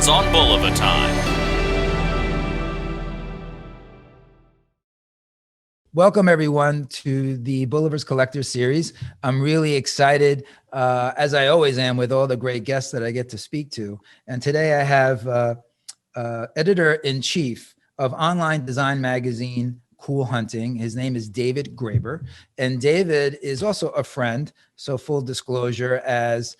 It's on Bulova time. Welcome, everyone, to the Bolivar's Collector Series. I'm really excited, as I always am, with all the great guests that I get to speak to. And today I have editor-in-chief of online design magazine, Cool Hunting. His name is David Graeber. And David is also a friend, so full disclosure, as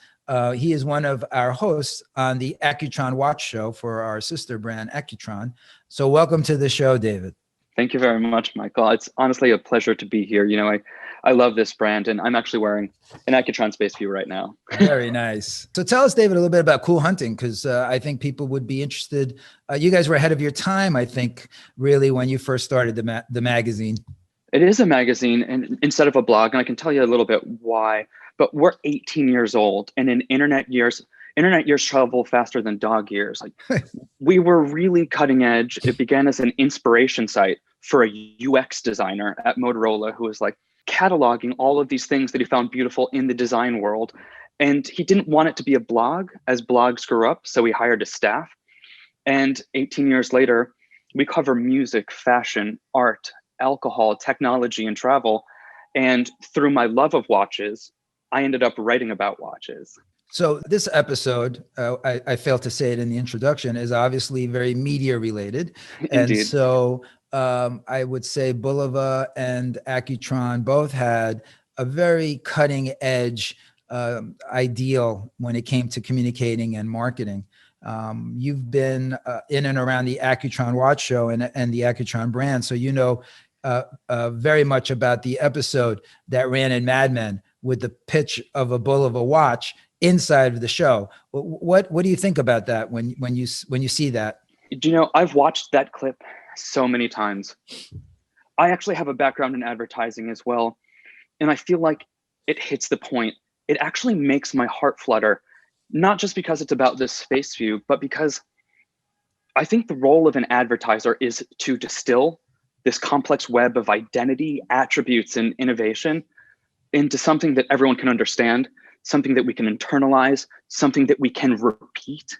he is one of our hosts on the Accutron Watch Show for our sister brand, Accutron. So welcome to the show, David. Thank you very much, Michael. It's honestly a pleasure to be here. You know, I love this brand, and I'm actually wearing an Accutron Space View right now. Very nice. So tell us, David, a little bit about Cool Hunting, because I think people would be interested. You guys were ahead of your time, I think, really, when you first started the magazine. It is a magazine and instead of a blog, and I can tell you a little bit why, but we're 18 years old, and in internet years travel faster than dog years. Like we were really cutting edge. It began as an inspiration site for a UX designer at Motorola who was like cataloging all of these things that he found beautiful in the design world. And he didn't want it to be a blog as blogs grew up. So he hired a staff. And 18 years later, we cover music, fashion, art, alcohol, technology, and travel. And through my love of watches, I ended up writing about watches. So this episode, I failed to say it in the introduction, is obviously very media related. And Indeed. so I would say Bulova and Accutron both had a very cutting edge ideal when it came to communicating and marketing. You've been in and around the Accutron Watch Show and the Accutron brand. So you know very much about the episode that ran in Mad Men with the pitch of a Bulova watch inside of the show. What do you think about that when you see that? Do you know, I've watched that clip so many times. I actually have a background in advertising as well, and I feel like it hits the point. It actually makes my heart flutter, not just because it's about this space view, but because I think the role of an advertiser is to distill this complex web of identity, attributes, and innovation into something that everyone can understand, something that we can internalize, something that we can repeat.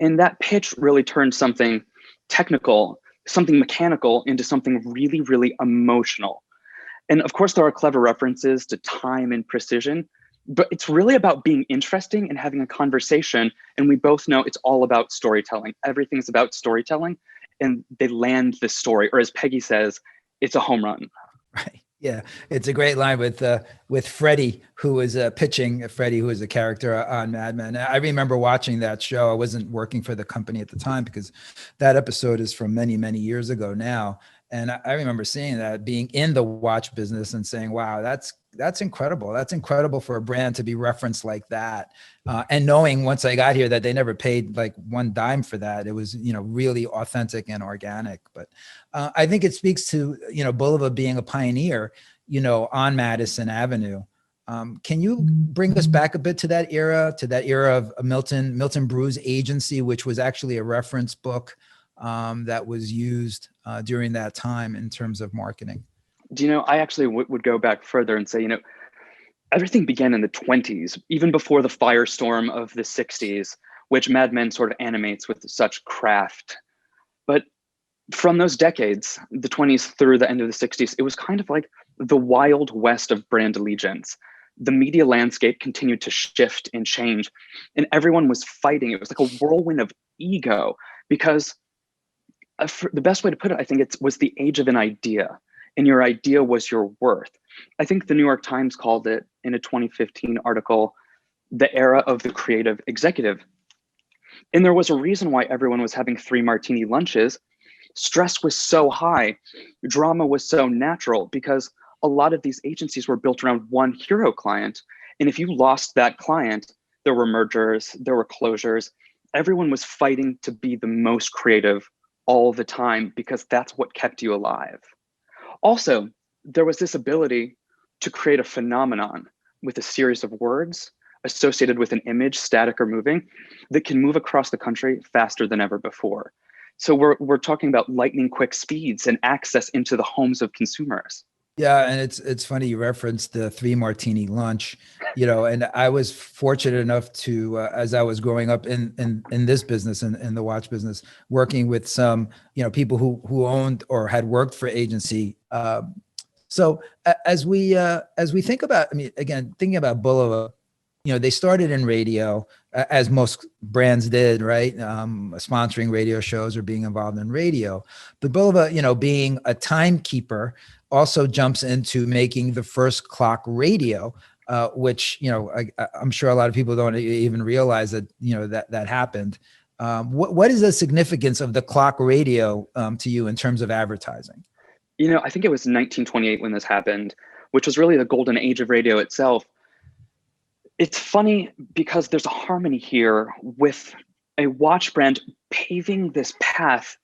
And that pitch really turned something technical, something mechanical into something really, really emotional. And of course, there are clever references to time and precision, but it's really about being interesting and having a conversation. And we both know it's all about storytelling. Everything's about storytelling, and they land the story, or as Peggy says, it's a home run. Right. Yeah, it's a great line with Freddie, who was pitching. Freddie, who was a character on Mad Men. I remember watching that show. I wasn't working for the company at the time because that episode is from many, many years ago now. And I remember seeing that, being in the watch business and saying, wow, that's incredible. That's incredible for a brand to be referenced like that. And knowing once I got here that they never paid like one dime for that. It was, really authentic and organic. But I think it speaks to, Bulova being a pioneer, on Madison Avenue. Can you bring us back a bit to that era of Milton Brew's agency, which was actually a reference book that was used during that time in terms of marketing? Do you know, I actually would go back further and say, everything began in the 20s, even before the firestorm of the 60s, which Mad Men sort of animates with such craft. But from those decades, the 20s through the end of the 60s, it was kind of like the wild west of brand allegiance. The media landscape continued to shift and change, and everyone was fighting. It was like a whirlwind of ego, because the best way to put it, I think it was the age of an idea, and your idea was your worth. I think the New York Times called it in a 2015 article, the era of the creative executive. And there was a reason why everyone was having 3 martini lunches. Stress was so high, drama was so natural, because a lot of these agencies were built around one hero client. And if you lost that client, there were mergers, there were closures. Everyone was fighting to be the most creative all the time, because that's what kept you alive. Also, there was this ability to create a phenomenon with a series of words associated with an image, static or moving, that can move across the country faster than ever before. So we're talking about lightning quick speeds and access into the homes of consumers. Yeah, and it's funny you referenced the three martini lunch, and I was fortunate enough to, as I was growing up in this business, in the watch business, working with some people who owned or had worked for agency. So as we think about, I mean, again, thinking about Bulova, they started in radio, as most brands did, right? Sponsoring radio shows or being involved in radio. But Bulova, being a timekeeper, also jumps into making the first clock radio, which I'm sure a lot of people don't even realize that that happened. What is the significance of the clock radio to you in terms of advertising? I think it was 1928 when this happened, which was really the golden age of radio itself. It's funny because there's a harmony here with a watch brand paving this path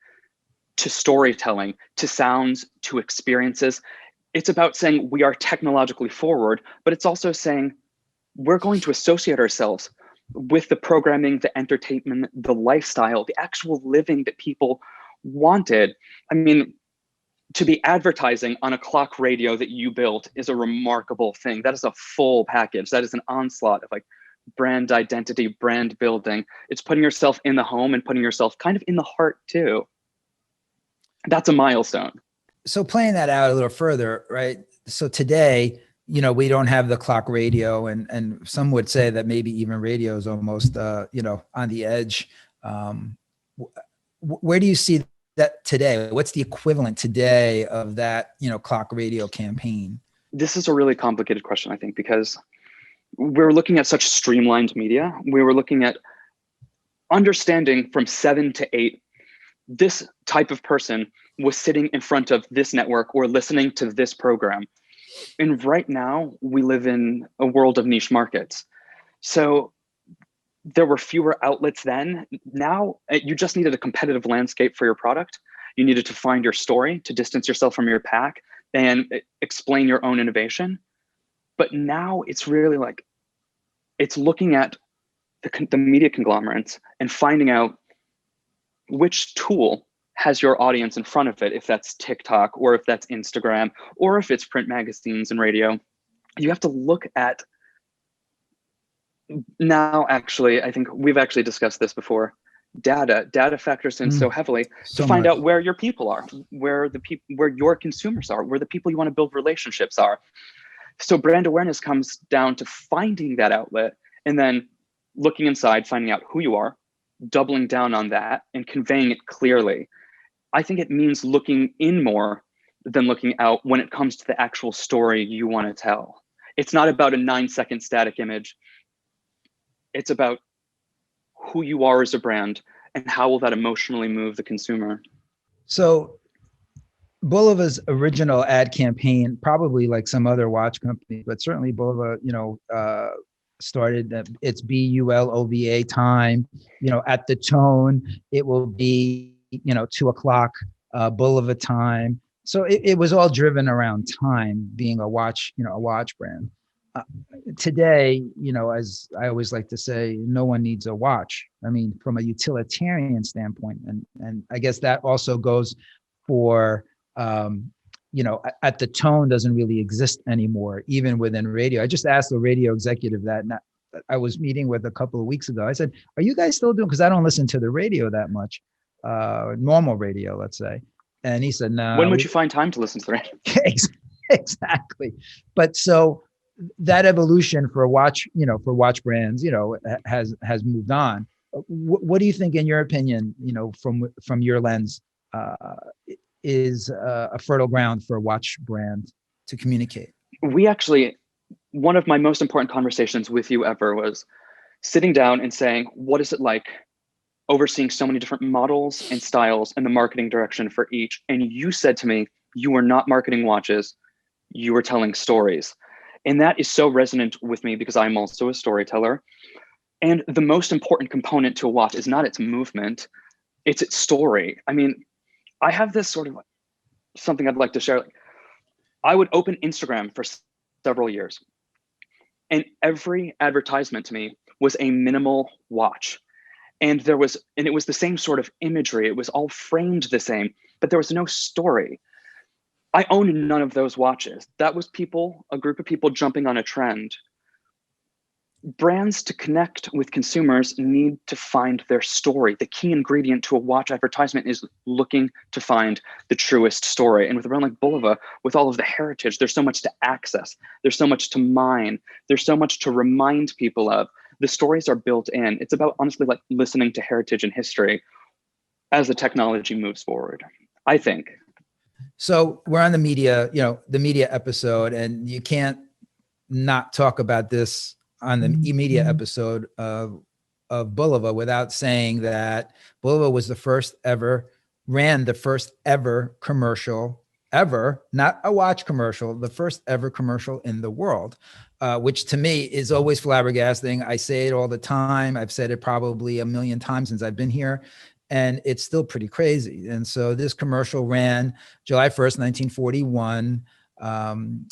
to storytelling, to sounds, to experiences. It's about saying we are technologically forward, but it's also saying we're going to associate ourselves with the programming, the entertainment, the lifestyle, the actual living that people wanted. I mean, to be advertising on a clock radio that you built is a remarkable thing. That is a full package. That is an onslaught of like brand identity, brand building. It's putting yourself in the home and putting yourself kind of in the heart too. That's a milestone. So playing that out a little further, right? So today, we don't have the clock radio, and some would say that maybe even radio is almost, on the edge. Where do you see that today? What's the equivalent today of that, clock radio campaign? This is a really complicated question, I think, because we're looking at such streamlined media. We were looking at understanding from 7 to 8, this type of person was sitting in front of this network or listening to this program. And right now we live in a world of niche markets. So there were fewer outlets then. Now you just needed a competitive landscape for your product. You needed to find your story, to distance yourself from your pack and explain your own innovation. But now it's really like, it's looking at the media conglomerates and finding out which tool has your audience in front of it, if that's TikTok or if that's Instagram or if it's print magazines and radio. You have to look at, now actually, I think we've actually discussed this before, data factors in so heavily to find out where your people are, where your consumers are, where the people you want to build relationships are. So brand awareness comes down to finding that outlet and then looking inside, finding out who you are, doubling down on that and conveying it clearly. I think it means looking in more than looking out when it comes to the actual story you want to tell. It's not about a 9-second static image. It's about who you are as a brand and how will that emotionally move the consumer. So Bulova's original ad campaign, probably like some other watch company, but certainly Bulova, started it's BULOVA time, at the tone, it will be, 2:00, Bulova time. So it was all driven around time, being a watch brand. Today, as I always like to say, no one needs a watch. I mean, from a utilitarian standpoint, and I guess that also goes for, at the tone doesn't really exist anymore, even within radio. I just asked the radio executive that, and I was meeting with a couple of weeks ago. I said, are you guys still doing, because I don't listen to the radio that much, normal radio, let's say. And he said, no. When would you find time to listen to the radio? Exactly. But so that evolution for watch brands, has moved on. What do you think, in your opinion, from your lens, is a fertile ground for a watch brand to communicate? We actually, one of my most important conversations with you ever was sitting down and saying, what is it like overseeing so many different models and styles and the marketing direction for each? And you said to me, you were not marketing watches, you were telling stories. And that is so resonant with me because I'm also a storyteller. And the most important component to a watch is not its movement, it's its story. I mean, I have this sort of something I'd like to share. Like, I would open Instagram for several years, and every advertisement to me was a minimal watch. And it was the same sort of imagery. It was all framed the same, but there was no story. I own none of those watches. That was people, a group of people jumping on a trend. Brands, to connect with consumers, need to find their story. The key ingredient to a watch advertisement is looking to find the truest story. And with a brand like Bulova, with all of the heritage, there's so much to access. There's so much to mine. There's so much to remind people of. The stories are built in. It's about, honestly, like listening to heritage and history as the technology moves forward, I think. So we're on the media, the media episode, and you can't not talk about this on the media episode of Bulova without saying that Bulova was ran the first ever commercial ever, not a watch commercial, the first ever commercial in the world, which to me is always flabbergasting. I say it all the time. I've said it probably a million times since I've been here, and it's still pretty crazy. And so this commercial ran July 1st, 1941.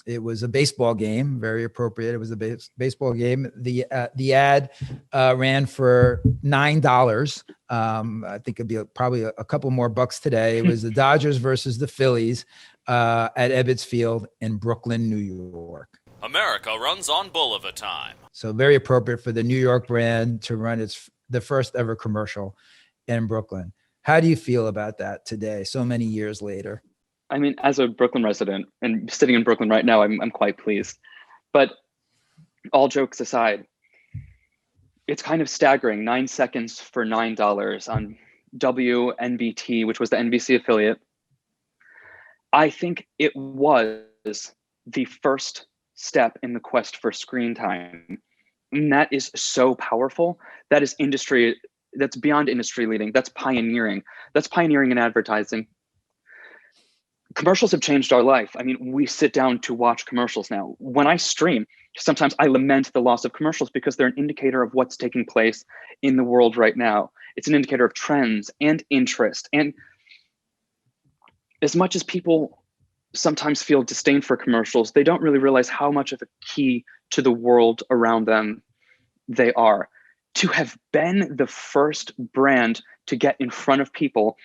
It was a baseball game, very appropriate. It was a baseball game. The ad ran for $9. I think it'd be probably a couple more bucks today. It was the Dodgers versus the Phillies at Ebbets Field in Brooklyn, New York. America runs on Bulova time. So very appropriate for the New York brand to run the first ever commercial in Brooklyn. How do you feel about that today, so many years later? I mean, as a Brooklyn resident and sitting in Brooklyn right now, I'm quite pleased. But all jokes aside, it's kind of staggering. 9 seconds for $9 on WNBT, which was the NBC affiliate. I think it was the first step in the quest for screen time. And that is so powerful. That is industry, that's beyond industry leading. That's pioneering. That's pioneering in advertising. Commercials have changed our life. I mean, we sit down to watch commercials now. When I stream, sometimes I lament the loss of commercials because they're an indicator of what's taking place in the world right now. It's an indicator of trends and interest. And as much as people sometimes feel disdain for commercials, they don't really realize how much of a key to the world around them they are. To have been the first brand to get in front of people,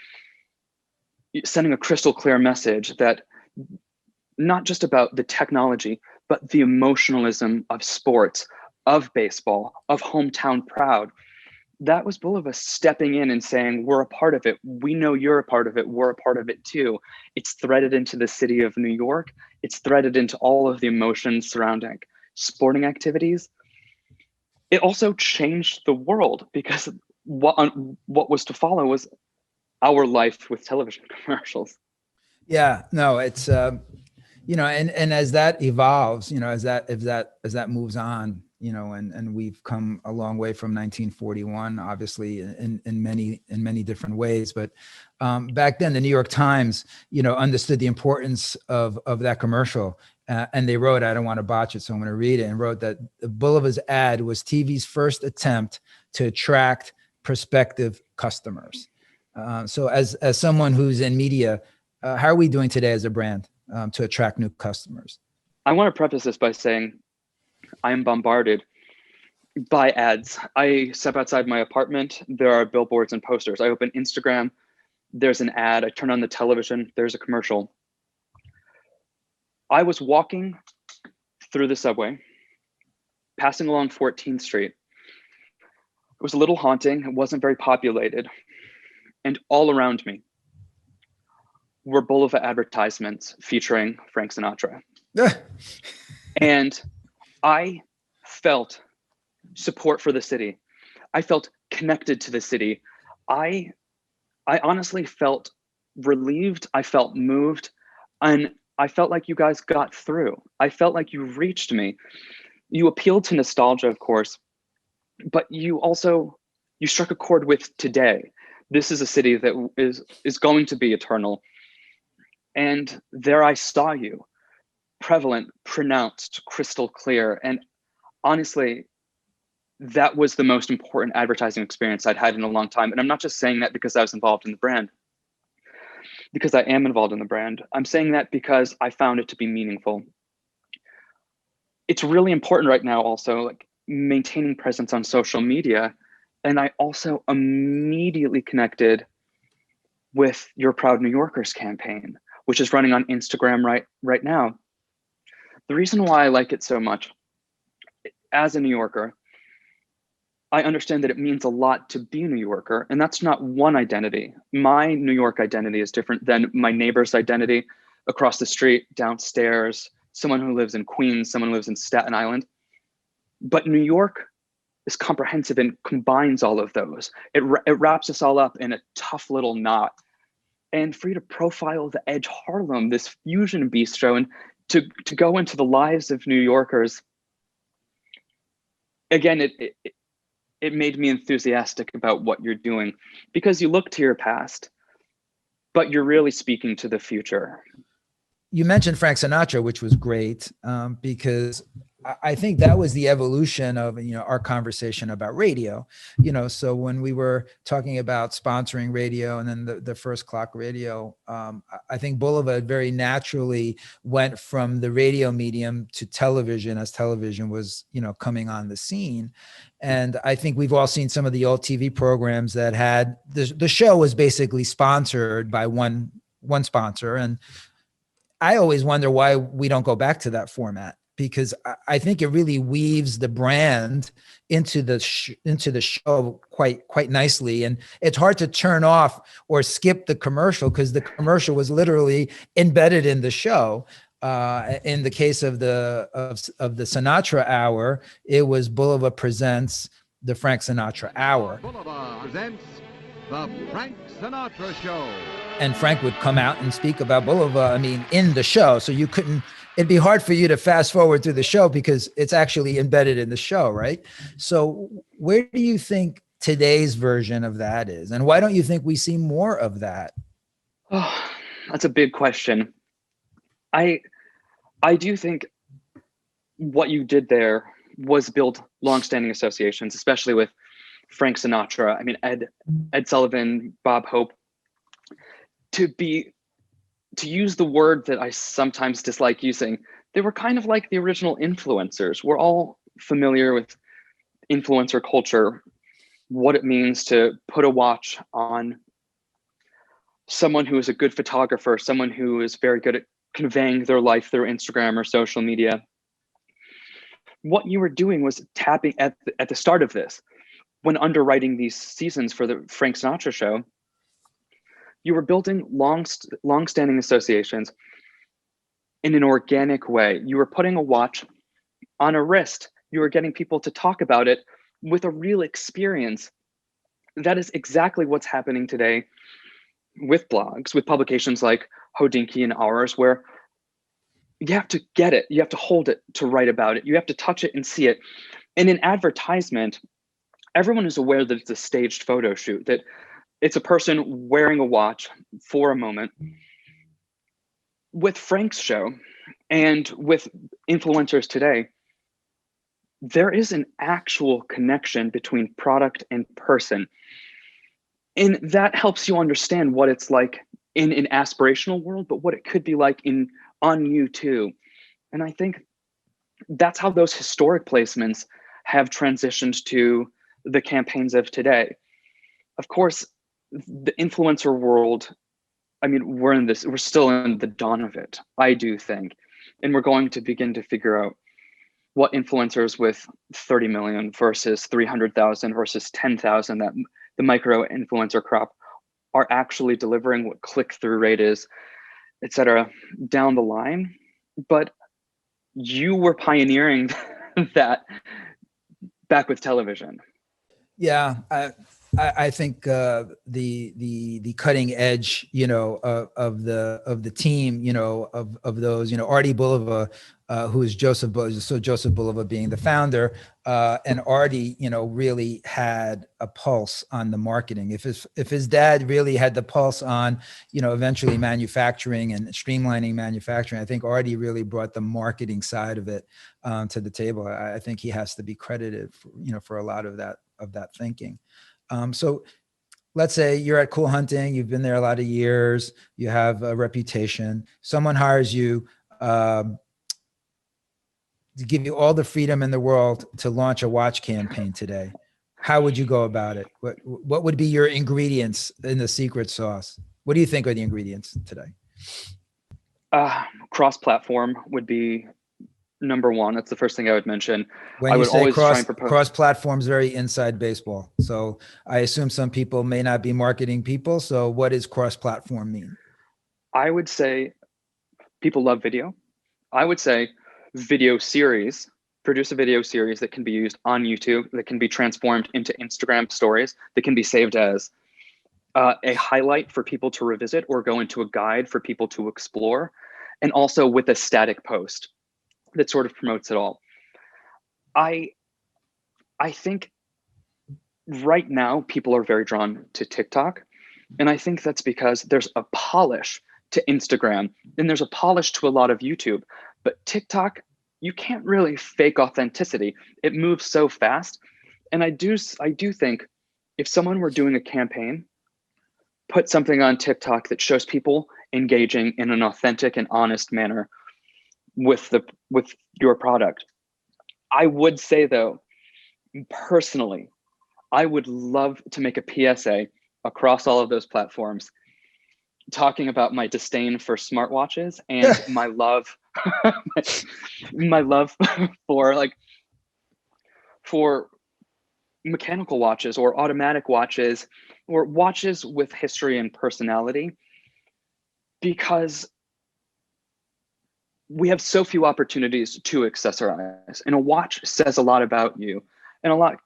sending a crystal clear message that not just about the technology, but the emotionalism of sports, of baseball, of hometown proud. That was Bulova stepping in and saying, we're a part of it. We know you're a part of it. We're a part of it too. It's threaded into the city of New York. It's threaded into all of the emotions surrounding sporting activities. It also changed the world because what was to follow was our life with television commercials. Yeah, no, it's and as that evolves, as that moves on, and we've come a long way from 1941, obviously in many different ways. But back then, the New York Times, understood the importance of that commercial, and they wrote, I don't want to botch it, so I'm going to read it, and wrote that Bulova's ad was TV's first attempt to attract prospective customers. So as someone who's in media, how are we doing today as a brand to attract new customers? I want to preface this by saying I am bombarded by ads. I step outside my apartment, there are billboards and posters. I open Instagram, there's an ad. I turn on the television, there's a commercial. I was walking through the subway, passing along 14th Street. It was a little haunting. It wasn't very populated. And all around me were Bulova advertisements featuring Frank Sinatra. And I felt support for the city. I felt connected to the city. I honestly felt relieved. I felt moved. And I felt like you guys got through. I felt like you reached me. You appealed to nostalgia, of course, but you struck a chord with today. This is a city that is going to be eternal. And there I saw you, prevalent, pronounced, crystal clear. And honestly, that was the most important advertising experience I'd had in a long time. And I'm not just saying that because I was involved in the brand, because I am involved in the brand. I'm saying that because I found it to be meaningful. It's really important right now also, like maintaining presence on social media. And I also immediately connected with your Proud New Yorkers campaign. which is running on Instagram right now. The reason why I like it so much, as a New Yorker, I understand that it means a lot to be a New Yorker, and that's not one identity. My New York identity is different than my neighbor's identity across the street, downstairs, someone who lives in Queens, someone who lives in Staten Island. But New York is comprehensive and combines all of those. It wraps us all up in a tough little knot. And for you to profile the Edge Harlem, this fusion bistro, and to go into the lives of New Yorkers, again, it made me enthusiastic about what you're doing, because you look to your past, but you're really speaking to the future. You mentioned Frank Sinatra, which was great, because I think that was the evolution of, our conversation about radio, so when we were talking about sponsoring radio and then the first clock radio, I think Bulova very naturally went from the radio medium to television as television was, coming on the scene. And I think we've all seen some of the old TV programs that had the show was basically sponsored by one sponsor. And I always wonder why we don't go back to that format, because I think it really weaves the brand into the show quite nicely. And it's hard to turn off or skip the commercial, because the commercial was literally embedded in the show. In the case of the Sinatra Hour, it was Bulova presents the Frank Sinatra Hour. Bulova presents the Frank Sinatra Show. And Frank would come out and speak about Bulova, in the show. So it'd be hard for you to fast forward through the show because it's actually embedded in the show, right? So where do you think today's version of that is? And why don't you think we see more of that? Oh, that's a big question. I do think what you did there was build longstanding associations, especially with Frank Sinatra. Ed Sullivan, Bob Hope. To use the word that I sometimes dislike using, they were kind of like the original influencers. We're all familiar with influencer culture, what it means to put a watch on someone who is a good photographer, someone who is very good at conveying their life through Instagram or social media. What you were doing was tapping at the start of this, when underwriting these seasons for the Frank Sinatra show, you were building long-standing associations in an organic way. You were putting a watch on a wrist. You were getting people to talk about it with a real experience. That is exactly what's happening today with blogs, with publications like Hodinkee and ours, where you have to get it, you have to hold it to write about it, you have to touch it and see it. In an advertisement, everyone is aware that it's a staged photo shoot, that it's a person wearing a watch for a moment. With Frank's show and with influencers today, there is an actual connection between product and person. And that helps you understand what it's like in an aspirational world, but what it could be like on you too. And I think that's how those historic placements have transitioned to the campaigns of today. Of course, the influencer world, we're still in the dawn of it, I do think. And we're going to begin to figure out what influencers with 30 million versus 300,000 versus 10,000, that the micro influencer crop, are actually delivering, what click-through rate is, et cetera, down the line. But you were pioneering that back with television. Yeah, I think the cutting edge, of the team, of those, Artie Bulova, who is Joseph Bulova being the founder, and Artie, really had a pulse on the marketing. If his dad really had the pulse on, eventually manufacturing and streamlining manufacturing, I think Artie really brought the marketing side of it to the table. I think he has to be credited for a lot of that thinking. So let's say you're at Cool Hunting, you've been there a lot of years, you have a reputation, someone hires you to give you all the freedom in the world to launch a watch campaign today. How would you go about it? What would be your ingredients in the secret sauce? What do you think are the ingredients today? Cross-platform would be number one. That's the first thing I would mention. When I you would say always try and propose. cross platforms, very inside baseball. So I assume some people may not be marketing people. So what does cross platform mean? I would say people love video. I would say video series, produce a video series that can be used on YouTube, that can be transformed into Instagram stories, that can be saved as a highlight for people to revisit or go into a guide for people to explore, and also with a static post that sort of promotes it all. I think right now people are very drawn to TikTok, and I think that's because there's a polish to Instagram and there's a polish to a lot of YouTube, but TikTok, you can't really fake authenticity. It moves so fast, and I do think if someone were doing a campaign, put something on TikTok that shows people engaging in an authentic and honest manner with your product. I would say though, personally, I would love to make a PSA across all of those platforms talking about my disdain for smartwatches and my love my love for mechanical watches or automatic watches or watches with history and personality, because we have so few opportunities to accessorize, and a watch says a lot about you, and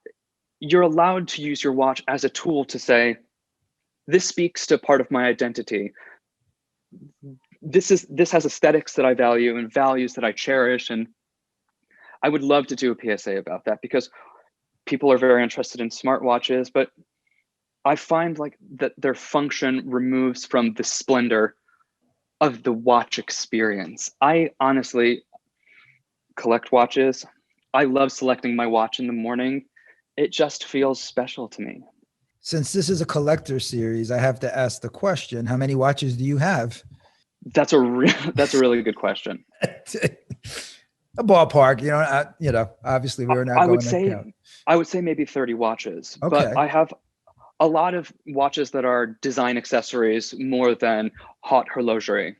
you're allowed to use your watch as a tool to say, this speaks to part of my identity. This has aesthetics that I value and values that I cherish. And I would love to do a PSA about that, because people are very interested in smartwatches, but I find like that their function removes from the splendor of the watch experience. I honestly collect watches. I love selecting my watch in the morning. It just feels special to me. Since this is a collector series, I have to ask the question, how many watches do you have? That's a really good question. A ballpark, obviously we're not going to count. I would say maybe 30 watches, okay. But I have a lot of watches that are design accessories more than haute horlogerie.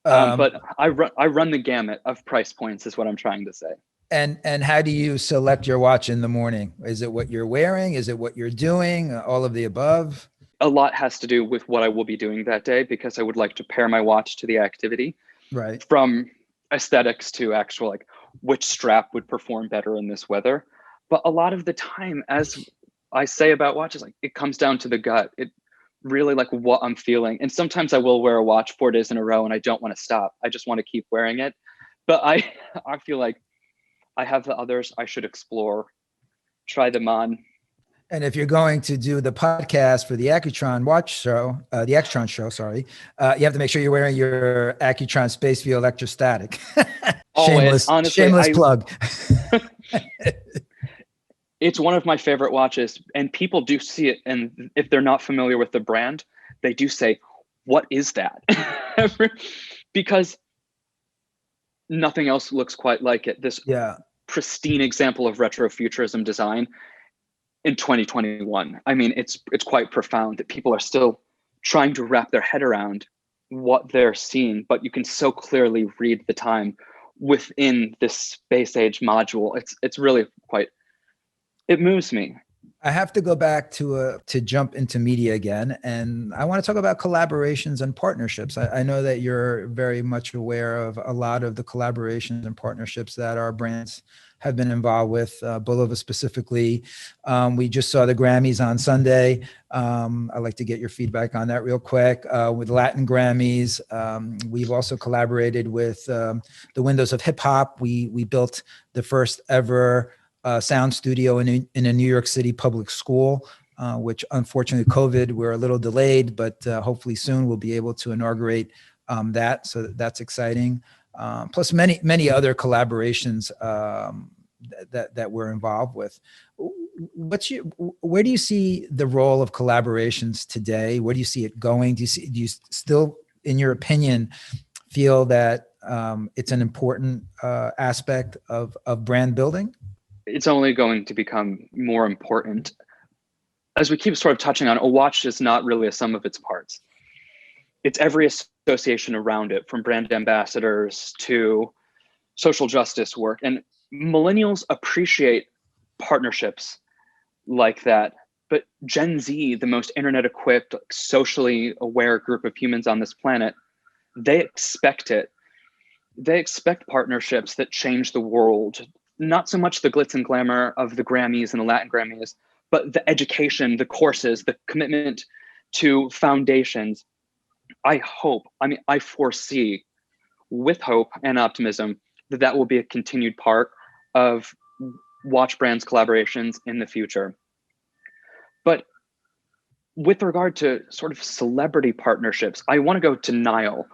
But I run the gamut of price points is what I'm trying to say. And how do you select your watch in the morning? Is it what you're wearing? Is it what you're doing? All of the above? A lot has to do with what I will be doing that day, because I would like to pair my watch to the activity. Right. From aesthetics to actual, like, which strap would perform better in this weather. But a lot of the time, as I say about watches, like, it comes down to the gut. It really like what I'm feeling. And sometimes I will wear a watch 4 days in a row and I don't want to stop. I just want to keep wearing it. But I feel like I have the others I should explore, try them on. And if you're going to do the podcast for the Accutron watch show, the Accutron show, sorry, you have to make sure you're wearing your Accutron Space View electrostatic. Always, honestly, shameless plug. It's one of my favorite watches, and people do see it. And if they're not familiar with the brand, they do say, "What is that?" Because nothing else looks quite like it. This pristine example of retrofuturism design in 2021. I mean, it's quite profound that people are still trying to wrap their head around what they're seeing, but you can so clearly read the time within this space age module. It's really quite, it moves me. I have to go back to jump into media again, and I want to talk about collaborations and partnerships. I know that you're very much aware of a lot of the collaborations and partnerships that our brands have been involved with, Bulova specifically. We just saw the Grammys on Sunday. I'd like to get your feedback on that real quick. With Latin Grammys, we've also collaborated with the Windows of Hip Hop. We built the first ever sound studio in a New York City public school, which unfortunately COVID, we're a little delayed, but hopefully soon we'll be able to inaugurate that. So that's exciting. Plus many other collaborations that we're involved with. Where do you see the role of collaborations today? Where do you see it going? Do you still, in your opinion, feel that it's an important aspect of brand building? It's only going to become more important. As we keep sort of touching on, a watch is not really a sum of its parts. it's every association around it, from brand ambassadors to social justice work. And millennials appreciate partnerships like that. But Gen Z, the most internet equipped, socially aware group of humans on this planet, they expect it. They expect partnerships that change the world. Not so much the glitz and glamour of the Grammys and the Latin Grammys, but the education, the courses, the commitment to foundations. I foresee with hope and optimism that that will be a continued part of watch brands collaborations in the future. But with regard to sort of celebrity partnerships, I want to go to Nile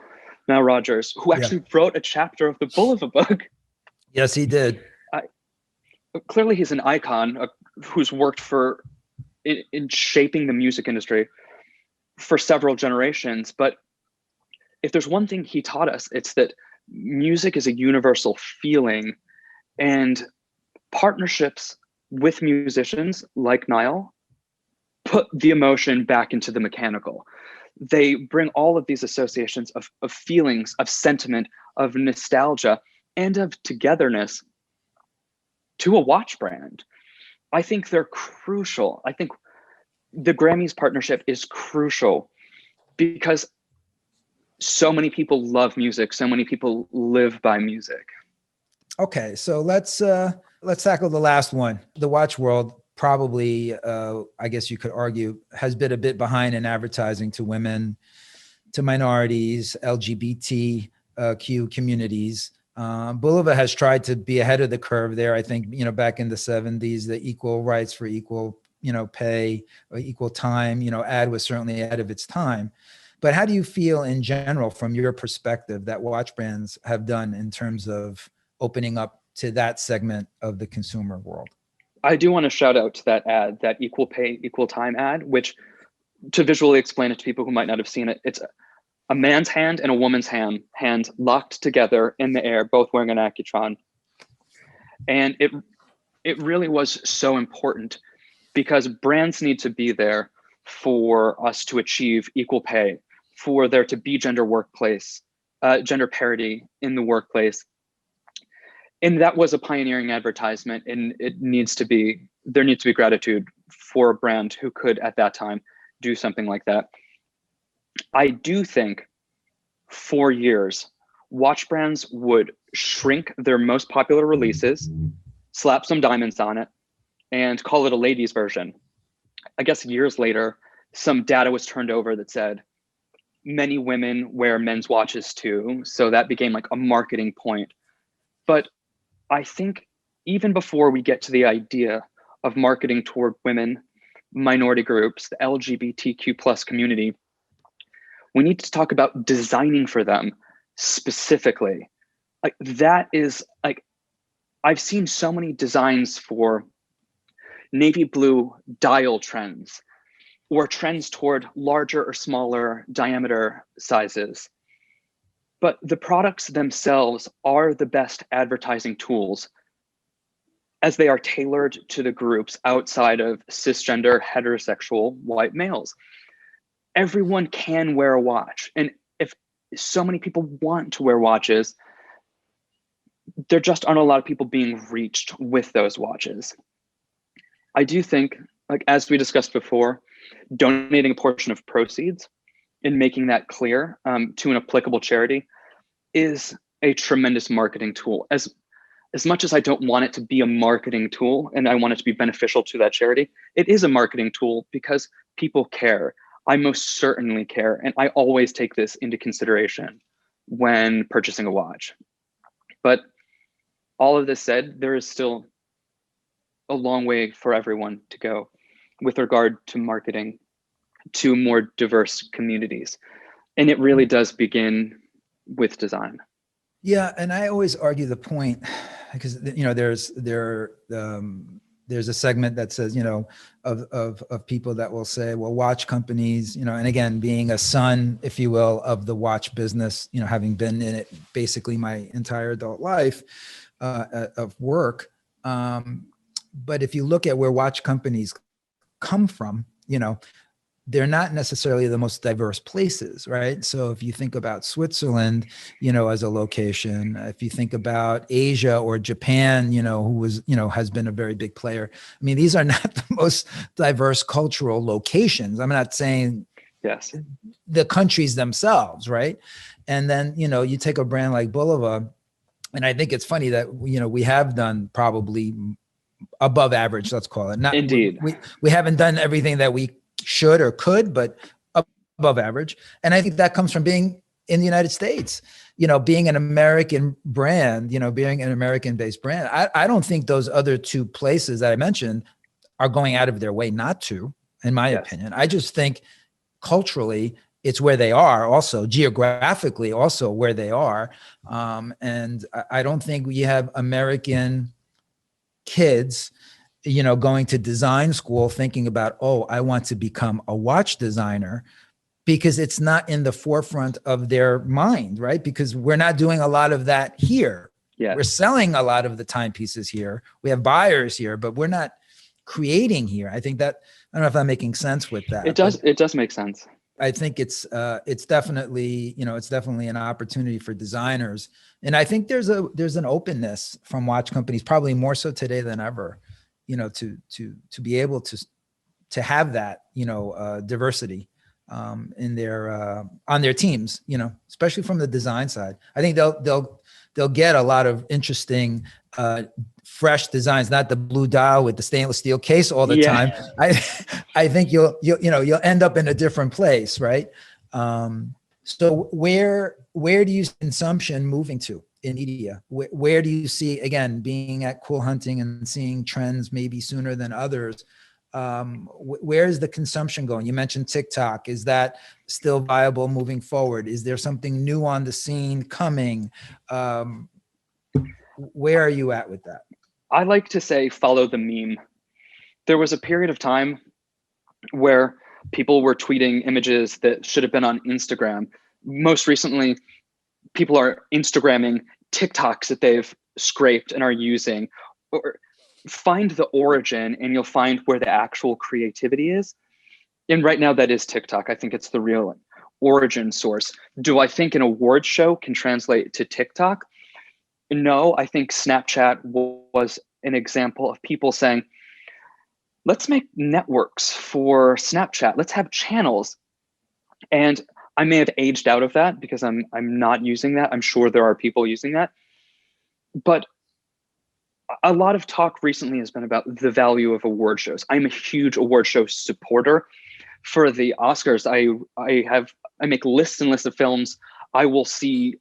Rodgers, who actually wrote a chapter of the Bulova book. Yes, he did. Clearly, he's an icon who's worked in shaping the music industry for several generations. But if there's one thing he taught us, it's that music is a universal feeling, and partnerships with musicians like Nile put the emotion back into the mechanical. They bring all of these associations of feelings, of sentiment, of nostalgia, and of togetherness to a watch brand. I think they're crucial. I think the Grammys partnership is crucial because so many people love music. So many people live by music. Okay, so let's tackle the last one. The watch world probably, I guess you could argue, has been a bit behind in advertising to women, to minorities, LGBTQ communities. Bulova has tried to be ahead of the curve there. I think, back in the 70s, the equal rights for equal, pay or equal time, ad was certainly ahead of its time. But how do you feel in general, from your perspective, that watch brands have done in terms of opening up to that segment of the consumer world? I do want to shout out to that ad, that equal pay, equal time ad, which, to visually explain it to people who might not have seen it, it's a man's hand and a woman's hand locked together in the air, both wearing an accutron. And it really was so important because brands need to be there for us to achieve equal pay, for there to be gender parity in the workplace. And that was a pioneering advertisement, and there needs to be gratitude for a brand who could at that time do something like that. I do think for years, watch brands would shrink their most popular releases, slap some diamonds on it, and call it a ladies version. I guess years later, some data was turned over that said many women wear men's watches too. So that became like a marketing point. But I think even before we get to the idea of marketing toward women, minority groups, the LGBTQ plus community, we need to talk about designing for them specifically. Like that is like, I've seen so many designs for navy blue dial trends or trends toward larger or smaller diameter sizes. But the products themselves are the best advertising tools as they are tailored to the groups outside of cisgender, heterosexual white males. Everyone can wear a watch. And if so many people want to wear watches, there just aren't a lot of people being reached with those watches. I do think, like as we discussed before, donating a portion of proceeds and making that clear to an applicable charity is a tremendous marketing tool. As much as I don't want it to be a marketing tool and I want it to be beneficial to that charity, it is a marketing tool because people care. I most certainly care. And I always take this into consideration when purchasing a watch. But all of this said, there is still a long way for everyone to go with regard to marketing to more diverse communities. And it really does begin with design. Yeah, and I always argue the point because there's a segment that says of people that will say, well, watch companies, and again, being a son, if you will, of the watch business, having been in it basically my entire adult life of work. But if you look at where watch companies come from, they're not necessarily the most diverse places, right? So if you think about Switzerland, as a location, if you think about Asia or Japan, who was, has been a very big player. I mean, these are not the most diverse cultural locations. I'm not saying Yes. the countries themselves, right? And then, you take a brand like Bulova, and I think it's funny that, we have done probably above average, let's call it. Not Indeed. we haven't done everything that we should or could, but above average. And I think that comes from being in the United States, being an American brand, being an American-based brand. I don't think those other two places that I mentioned are going out of their way not to, in my opinion. I just think culturally, it's where they are, also geographically, also where they are. And I don't think we have American kids, going to design school thinking about, oh, I want to become a watch designer, because it's not in the forefront of their mind, right? Because we're not doing a lot of that here. Yes. We're selling a lot of the timepieces here. We have buyers here, but we're not creating here. I think that, I don't know if I'm making sense with that. It does make sense. I think it's definitely, it's definitely an opportunity for designers. And I think there's an openness from watch companies, probably more so today than ever, to be able to have that, diversity in their on their teams, especially from the design side. I think they'll get a lot of interesting fresh designs, not the blue dial with the stainless steel case all the time. I think you'll end up in a different place, right? So where do you see consumption moving to in media? Where do you see, again, being at Cool Hunting and seeing trends maybe sooner than others? Where is the consumption going? You mentioned TikTok. Is that still viable moving forward? Is there something new on the scene coming? Where are you at with that? I like to say, follow the meme. There was a period of time where people were tweeting images that should have been on Instagram. Most recently, people are Instagramming TikToks that they've scraped and are using. Or find the origin and you'll find where the actual creativity is. And right now that is TikTok. I think it's the real origin source. Do I think an award show can translate to TikTok? No, I think Snapchat was an example of people saying, let's make networks for Snapchat. Let's have channels. And I may have aged out of that because I'm not using that. I'm sure there are people using that. But a lot of talk recently has been about the value of award shows. I'm a huge award show supporter. For the Oscars, I make lists and lists of films. I will see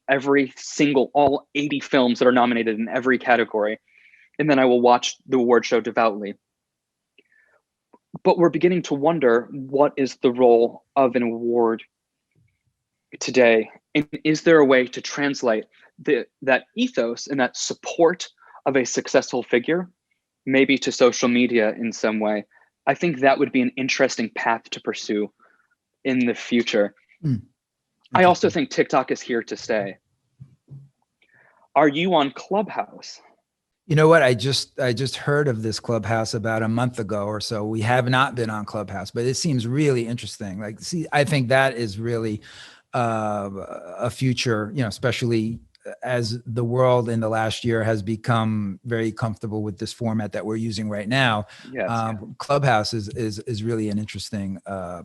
all 80 films that are nominated in every category. And then I will watch the award show devoutly. But we're beginning to wonder, what is the role of an award today? And is there a way to translate that ethos and that support of a successful figure, maybe to social media in some way? I think that would be an interesting path to pursue in the future. I also think TikTok is here to stay. Are you on Clubhouse? You know what? I just heard of this Clubhouse about a month ago or so. We have not been on Clubhouse, but it seems really interesting. I think that is really a future, especially as the world in the last year has become very comfortable with this format that we're using right now. Yes. Clubhouse is really an interesting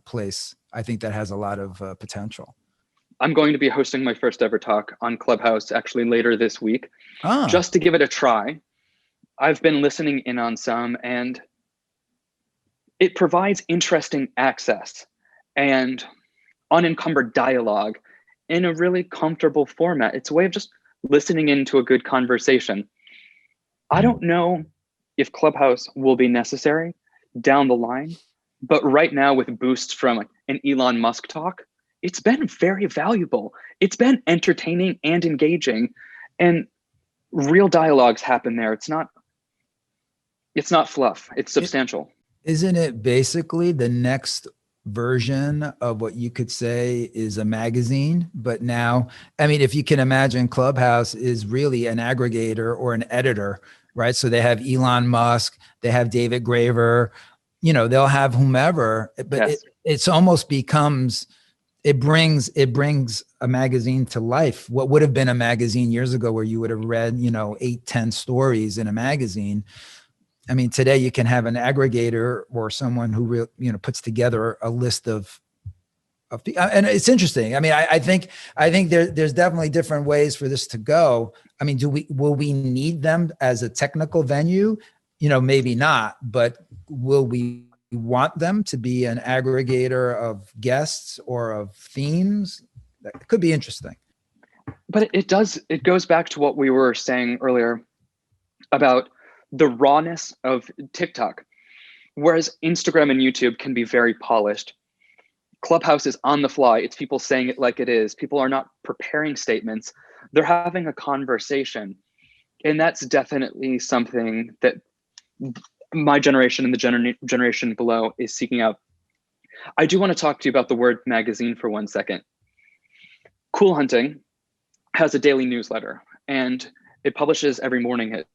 place. I think that has a lot of potential. I'm going to be hosting my first ever talk on Clubhouse actually later this week, just to give it a try. I've been listening in on some, and it provides interesting access and unencumbered dialogue in a really comfortable format. It's a way of just listening into a good conversation. I don't know if Clubhouse will be necessary down the line, but right now with boosts from an Elon Musk talk, it's been very valuable. It's been entertaining and engaging, and real dialogues happen there. It's not fluff. It's substantial. Isn't it basically the next version of what you could say is a magazine? But now, I mean, if you can imagine, Clubhouse is really an aggregator or an editor, right? So they have Elon Musk, they have David Graeber, they'll have whomever, but Yes. it's almost becomes, it brings a magazine to life. What would have been a magazine years ago where you would have read, 8, 10 stories in a magazine. I mean, today you can have an aggregator or someone who puts together a list of, and it's interesting. I mean, I think there's definitely different ways for this to go. I mean, will we need them as a technical venue? Maybe not, but will we want them to be an aggregator of guests or of themes? That could be interesting. But it goes back to what we were saying earlier about the rawness of TikTok. Whereas Instagram and YouTube can be very polished, Clubhouse is on the fly. It's people saying it like it is. People are not preparing statements. They're having a conversation. And that's definitely something that my generation and the generation below is seeking out. I do want to talk to you about the word magazine for 1 second. Cool Hunting has a daily newsletter, and it publishes every morning at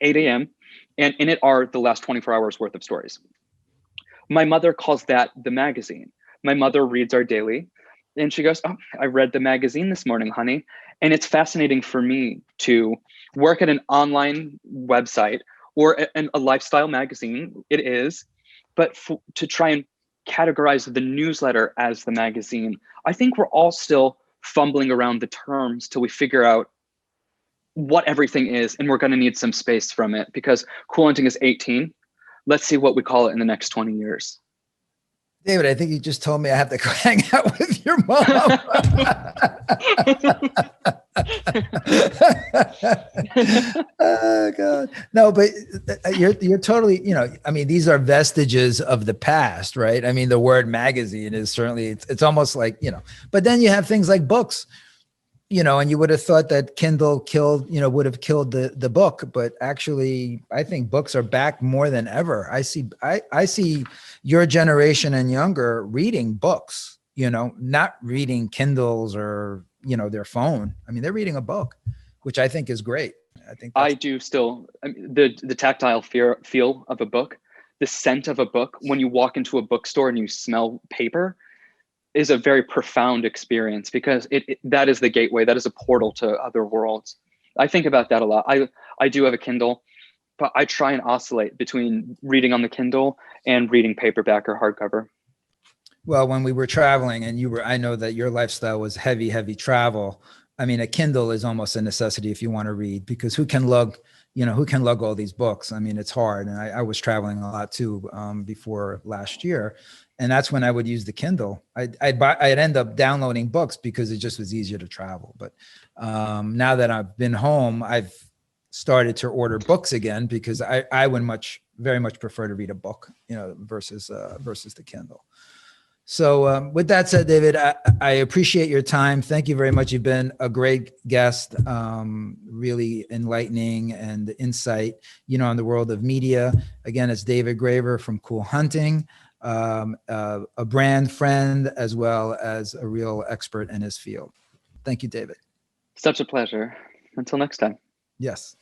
8 a.m. And in it are the last 24 hours worth of stories. My mother calls that the magazine. My mother reads our daily, and she goes, "Oh, I read the magazine this morning, honey." And it's fascinating for me to work at an online website or a lifestyle magazine. It is, but to try and categorize the newsletter as the magazine, I think we're all still fumbling around the terms till we figure out what everything is, and we're going to need some space from it, because Cool Hunting is 18. Let's see what we call it in the next 20 years. David, I think you just told me I have to go hang out with your mom. Oh God. No, but you're totally, I mean, these are vestiges of the past, right? I mean, the word magazine is certainly, it's almost like, but then you have things like books, and you would have thought that Kindle would have killed the book, but actually I think books are back more than ever. I see your generation and younger reading books, not reading Kindles or, their phone. I mean, they're reading a book, which I think is great. I do still, the tactile feel of a book, the scent of a book, when you walk into a bookstore and you smell paper, is a very profound experience, because that is the gateway. That is a portal to other worlds. I think about that a lot. I do have a Kindle, but I try and oscillate between reading on the Kindle and reading paperback or hardcover. Well, when we were traveling, and I know that your lifestyle was heavy travel. I mean, a Kindle is almost a necessity if you want to read, because who can lug all these books? I mean, it's hard. And I was traveling a lot too, before last year. And that's when I would use the Kindle. I'd end up downloading books because it just was easier to travel. But now that I've been home, I've started to order books again, because I would very much prefer to read a book, versus the Kindle. So with that said, David, I appreciate your time. Thank you very much. You've been a great guest, really enlightening and insight, on the world of media. Again, it's David Graver from Cool Hunting. A brand friend, as well as a real expert in his field. Thank you, David. Such a pleasure. Until next time. Yes.